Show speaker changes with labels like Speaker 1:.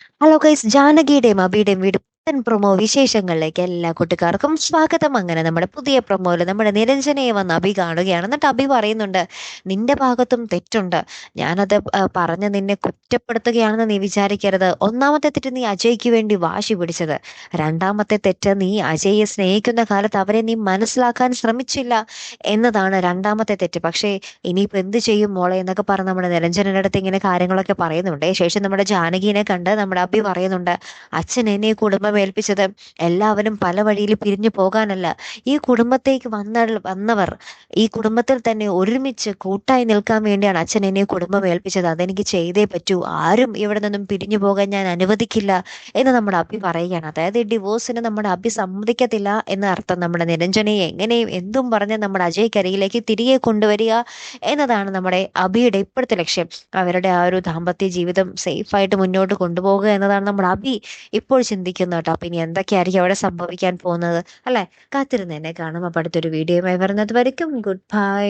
Speaker 1: Hello guys, ജാനകിയുടെയും അബിയുടെയും വീട് പുത്തൻ promo വിശേഷങ്ങളിലേക്ക് എല്ലാ കൂട്ടുകാർക്കും സ്വാഗതം. അങ്ങനെ നമ്മുടെ പുതിയ പ്രൊമോയില് നമ്മുടെ നിരഞ്ജനയെ വന്ന് അബി കാണുകയാണ്. എന്നിട്ട് അബി പറയുന്നുണ്ട്, നിന്റെ ഭാഗത്തും തെറ്റുണ്ട്. ഞാനത് പറഞ്ഞ് നിന്നെ കുറ്റപ്പെടുത്തുകയാണെന്ന് നീ വിചാരിക്കരുത്. ഒന്നാമത്തെ തെറ്റ് നീ അജയ്ക്ക് വേണ്ടി വാശി പിടിച്ചത്. രണ്ടാമത്തെ തെറ്റ് നീ അജയെ സ്നേഹിക്കുന്ന കാലത്ത് അവരെ നീ മനസ്സിലാക്കാൻ ശ്രമിച്ചില്ല എന്നതാണ് രണ്ടാമത്തെ തെറ്റ്. പക്ഷേ ഇനിയിപ്പോ എന്ത് ചെയ്യും മോളെ എന്നൊക്കെ പറഞ്ഞ് നമ്മുടെ നിരഞ്ജനന്റെ അടുത്ത് ഇങ്ങനെ കാര്യങ്ങളൊക്കെ പറയുന്നുണ്ട്. ശേഷം നമ്മുടെ ജാനകിനെ കണ്ട് നമ്മുടെ അഭി പറയുന്നുണ്ട്, അച്ഛൻ എന്നെ ഈ കുടുംബം ഏൽപ്പിച്ചത് എല്ലാവരും പല വഴിയിൽ പിരിഞ്ഞു പോകാനല്ല. ഈ കുടുംബത്തേക്ക് വന്നവർ ഈ കുടുംബത്തിൽ തന്നെ ഒരുമിച്ച് കൂട്ടായി നിൽക്കാൻ വേണ്ടിയാണ് അച്ഛൻ എന്നെ ഈ കുടുംബം ഏൽപ്പിച്ചത്. അതെനിക്ക് ചെയ്തേ പറ്റൂ. ആരും ഇവിടെ നിന്നും പിരിഞ്ഞു പോകാൻ ഞാൻ അനുവദിക്കില്ല എന്ന് നമ്മുടെ അഭി പറയുകയാണ്. അതായത് ഈ ഡിവോഴ്സിന് നമ്മുടെ അഭി സമ്മതിക്കത്തില്ല എന്ന അർത്ഥം. നമ്മുടെ നിരഞ്ജനയെ എങ്ങനെയും എന്തും പറഞ്ഞ് നമ്മുടെ അജയ്ക്കരികിലേക്ക് തിരികെ കൊണ്ടുവരിക എന്നതാണ് നമ്മുടെ അഭിയുടെ ഇപ്പോഴത്തെ ലക്ഷ്യം. അവരുടെ ആ ഒരു ദാമ്പത്യ ജീവിതം സേഫായിട്ട് മുന്നോട്ട് കൊണ്ടുപോകുക എന്നതാണ് നമ്മുടെ അഭി ഇപ്പോൾ ചിന്തിക്കുന്നത് കേട്ടോ. അപ്പൊ ഇനി എന്തൊക്കെയായിരിക്കും അവിടെ സംഭവിക്കാൻ പോകുന്നത് അല്ലെ? കാത്തിരുന്ന് എന്നെ കാണും. അപ്പൊ അടുത്തൊരു വീഡിയോയുമായി വരുന്നത് വരയ്ക്കും. Good bye.